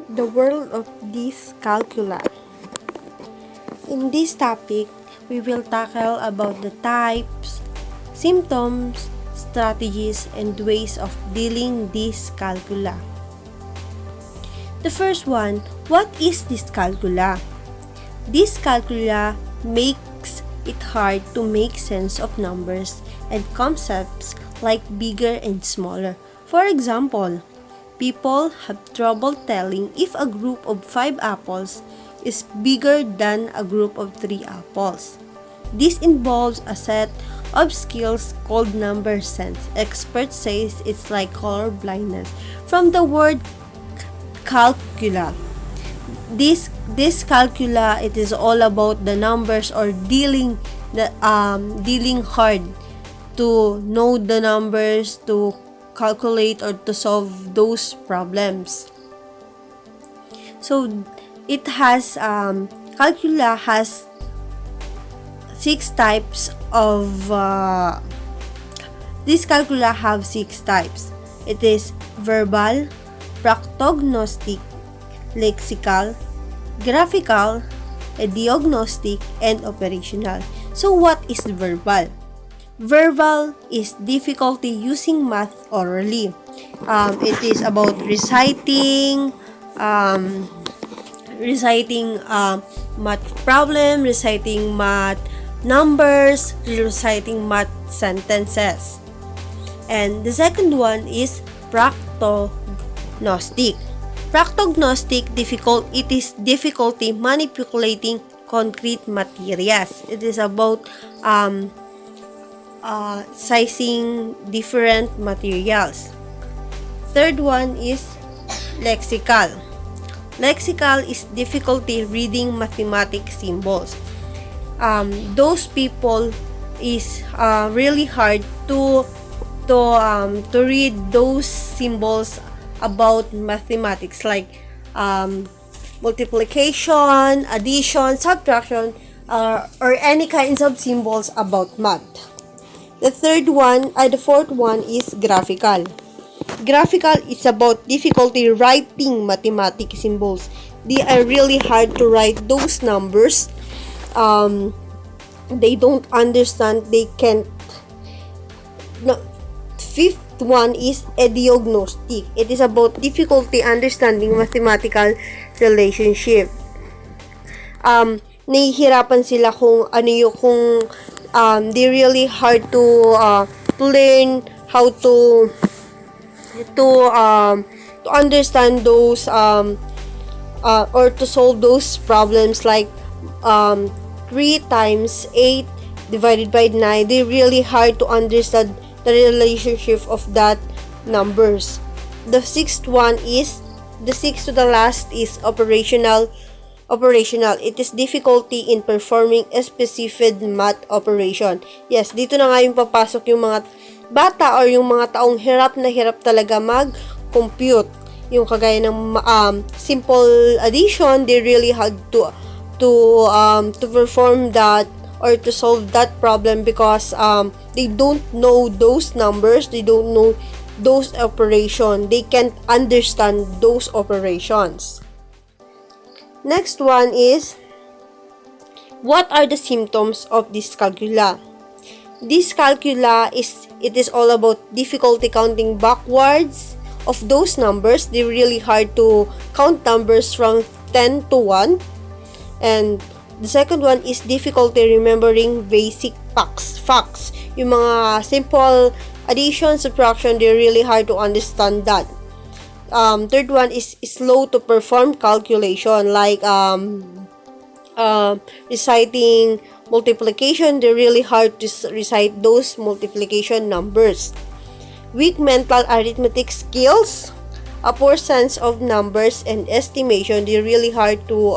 The world of Dyscalculia. In this topic, we will tackle about the types, symptoms, strategies, and ways of dealing Dyscalculia. The first one, what is Dyscalculia? Dyscalculia makes it hard to make sense of numbers and concepts like bigger and smaller. For example, people have trouble telling if a group of 5 apples is bigger than a group of 3 apples. This involves a set of skills called number sense. Experts say it's like color blindness from the word calcula. This Dyscalculia, it is all about the numbers or dealing hard to know the numbers, to calculate or to solve those problems. So it has Calcula has 6 types of Dyscalculia have 6 types. It is verbal, prognostic, lexical, graphical, diagnostic, and operational. So what is verbal? Verbal is difficulty using math orally. It is about reciting math problem, reciting math numbers, reciting math sentences. And the second one is prognostic. Prognostic it is difficulty manipulating concrete materials. It is about sizing different materials. Third one is lexical. Lexical is difficulty reading mathematic symbols. Those people is really hard to read those symbols about mathematics like multiplication, addition, subtraction, or any kinds of symbols about math. The fourth one is graphical. Graphical is about difficulty writing mathematic symbols. They are really hard to write those numbers. They don't understand. They can't. No. Fifth one is diagnostic. It is about difficulty understanding mathematical relationship. Nahihirapan sila kung ano yung they really hard to learn how to understand those or to solve those problems like 3 times 8 divided by 9. They really hard to understand the relationship of that numbers. The sixth to the last is operational. It is difficulty in performing a specific math operation. Yes, dito na nga yung papasok yung mga bata or yung mga taong hirap na hirap talaga mag-compute. Yung kagaya ng simple addition, they really had to perform that or to solve that problem because they don't know those numbers, they don't know those operations, they can't understand those operations. Next one is, what are the symptoms of dyscalculia? Dyscalculia is all about difficulty counting backwards of those numbers. They're really hard to count numbers from 10 to 1. And the second one is difficulty remembering basic facts. Yung mga simple addition, subtraction, they're really hard to understand that. Third one is slow to perform calculation, like reciting multiplication. They're really hard to recite those multiplication numbers. Weak mental arithmetic skills, a poor sense of numbers and estimation. They're really hard to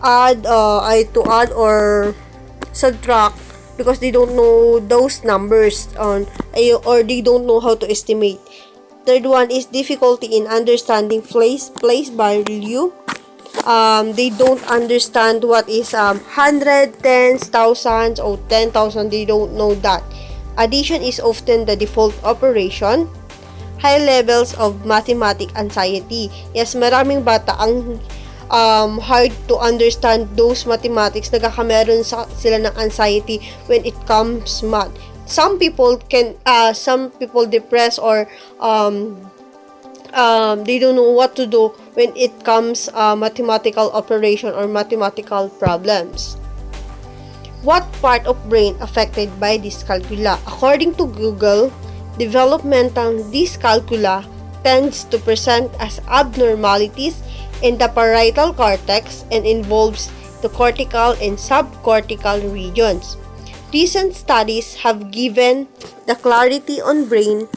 add or subtract because they don't know those numbers or they don't know how to estimate. Third one is difficulty in understanding place value. They don't understand what is 100, tens, thousands, or 10,000. They don't know that. Addition is often the default operation. high levels of mathematic anxiety. Yes, maraming bata ang hard to understand those mathematics. Nagkakameron sila ng anxiety when it comes math. Some people depressed or they don't know what to do when it comes mathematical operation or mathematical problems. What part of brain affected by dyscalculia? According to Google, developmental dyscalculia tends to present as abnormalities in the parietal cortex and involves the cortical and subcortical regions. Recent studies have given the clarity on brain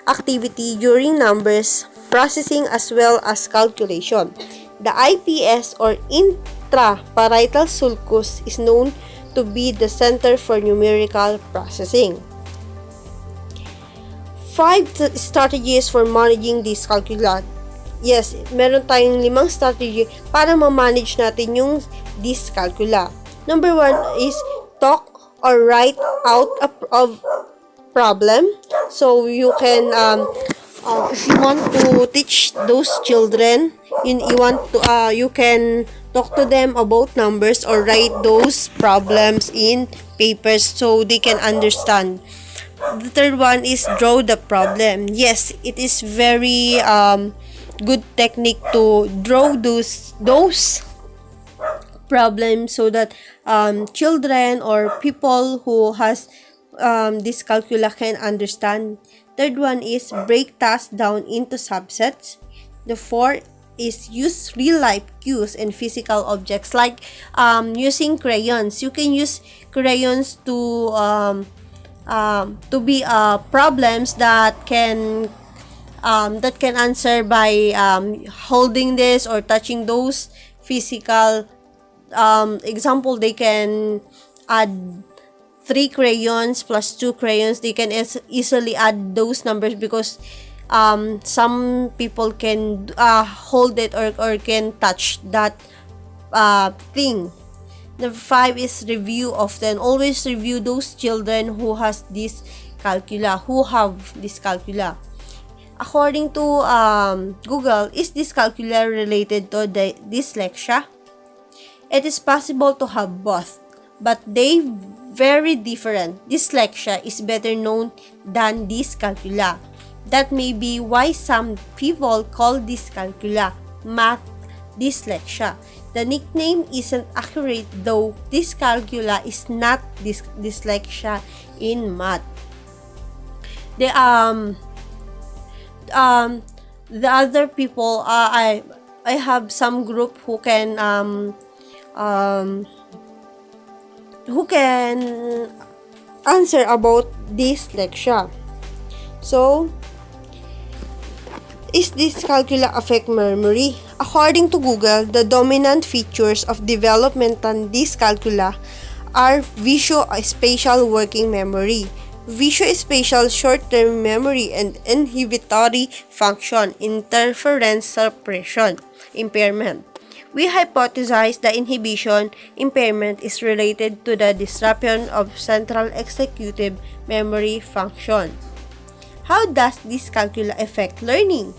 activity during numbers processing as well as calculation. The IPS or intraparietal sulcus is known to be the center for numerical processing. 5 strategies for managing dyscalculia. Yes, meron tayong 5 strategy para ma-manage natin yung dyscalculia. Number 1 is talk or write out a problem. So you can if you want to teach those children, you can talk to them about numbers or write those problems in papers so they can understand. The third one is draw the problem. Yes, it is very good technique to draw those problems so that children or people who has dyscalculia can understand. Third one is break tasks down into subsets. The fourth is use real-life cues and physical objects like using crayons. You can use crayons to be problems that can answer by holding this or touching those physical example. They can add 3 crayons plus 2 crayons. They can easily add those numbers because some people can hold it or can touch that thing. Number 5 is review often. Always review those children who have dyscalculia. According to Google, is dyscalculia related to the dyslexia? It is possible to have both, but they very different. Dyslexia is better known than dyscalculia. That may be why some people call dyscalculia math dyslexia. The nickname isn't accurate though dyscalculia is not dyslexia in math. The other people I have some group who can answer about dyslexia. So, is dyscalculia affect memory? According to Google, the dominant features of developmental dyscalculia are visuospatial working memory, visuospatial short-term memory, and inhibitory function interference suppression impairment. We hypothesize the inhibition impairment is related to the disruption of central executive memory function. How does dyscalculia affect learning?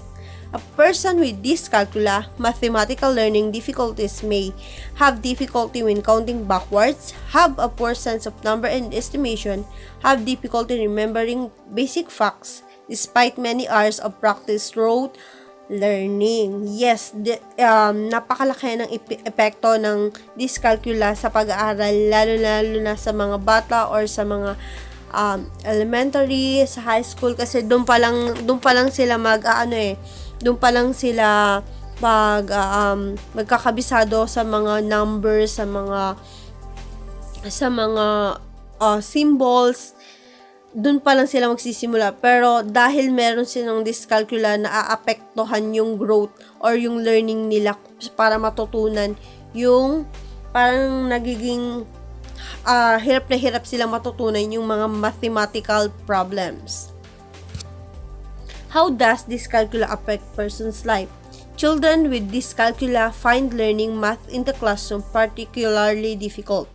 A person with dyscalculia, mathematical learning difficulties may have difficulty when counting backwards, have a poor sense of number and estimation, have difficulty remembering basic facts, despite many hours of practice rote learning. Yes, napakalaki ng epekto ng dyscalculia sa pag-aaral, lalo na sa mga bata or sa mga elementary, sa high school, kasi doon pa lang sila magkakabisado sa mga numbers, sa mga symbols. Doon pa lang sila magsisimula. Pero dahil meron silang dyscalculia, naaapektuhan yung growth or yung learning nila para matutunan yung parang nagiging hirap na hirap sila matutunan yung mga mathematical problems. How does dyscalculia affect person's life? Children with dyscalculia find learning math in the classroom particularly difficult.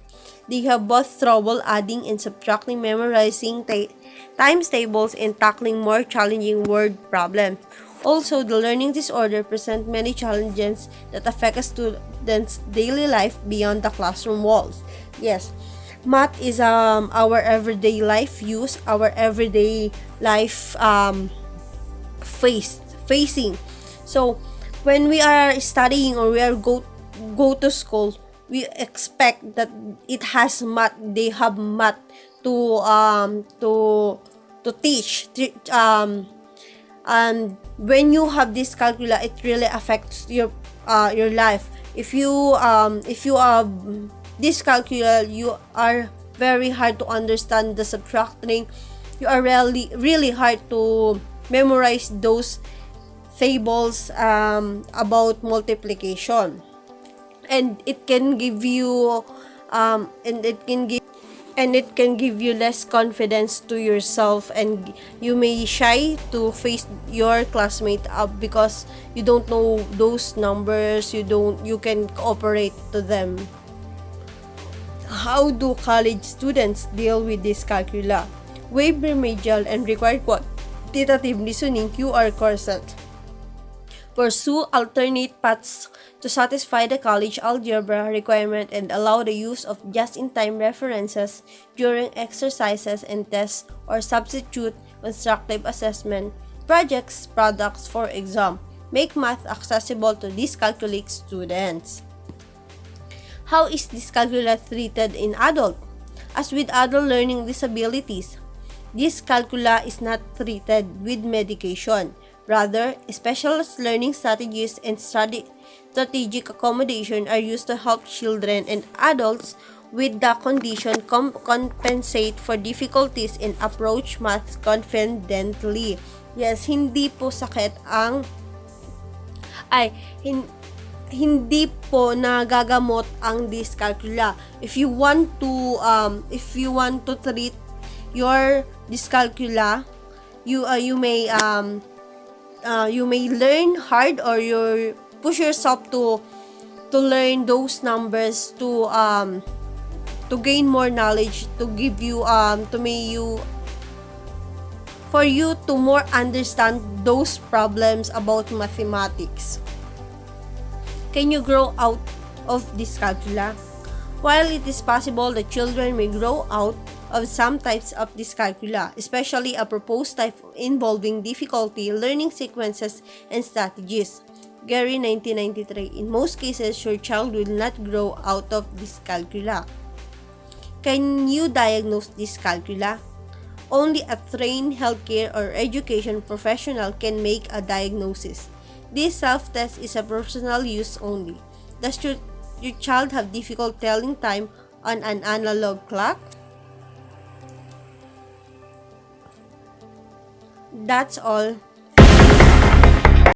They have both trouble adding and subtracting, memorizing times tables, and tackling more challenging word problems. Also, the learning disorder present many challenges that affect a student's daily life beyond the classroom walls. Yes, math is our everyday life use, our everyday life facing. So, when we are studying or we are go to school, we expect that it has math. They have math to teach. And when you have this calcula, it really affects your life. If you have this calcula, you are very hard to understand the subtracting. You are really hard to memorize those tables about multiplication, and it can give you less confidence to yourself, and you may shy to face your classmate because you don't know those numbers, you can cooperate to them. How do college students deal with this calcula? Waive remedial and required quantitative listening QR courses. Pursue alternate paths to satisfy the college algebra requirement and allow the use of just-in-time references during exercises and tests, or substitute constructive assessment projects products for exam. Make math accessible to dyscalculic students. How is dyscalculia treated in adult? As with other learning disabilities, dyscalculia is not treated with medication. Rather, specialized learning strategies and strategic accommodation are used to help children and adults with the condition compensate for difficulties in approach math confidently. Yes, hindi po sakit ang hindi po nagagamot ang dyscalculia. If you want to treat your dyscalculia, you may learn hard, or you push yourself to learn those numbers to gain more knowledge, to give you for you to more understand those problems about mathematics. Can you grow out of dyscalculia? While it is possible that children may grow out of some types of dyscalculia, especially a proposed type involving difficulty learning sequences and strategies. Gary, 1993. In most cases, your child will not grow out of dyscalculia. Can you diagnose dyscalculia? Only a trained healthcare or education professional can make a diagnosis. This self-test is a personal use only. Does your child have difficulty telling time on an analog clock? That's all.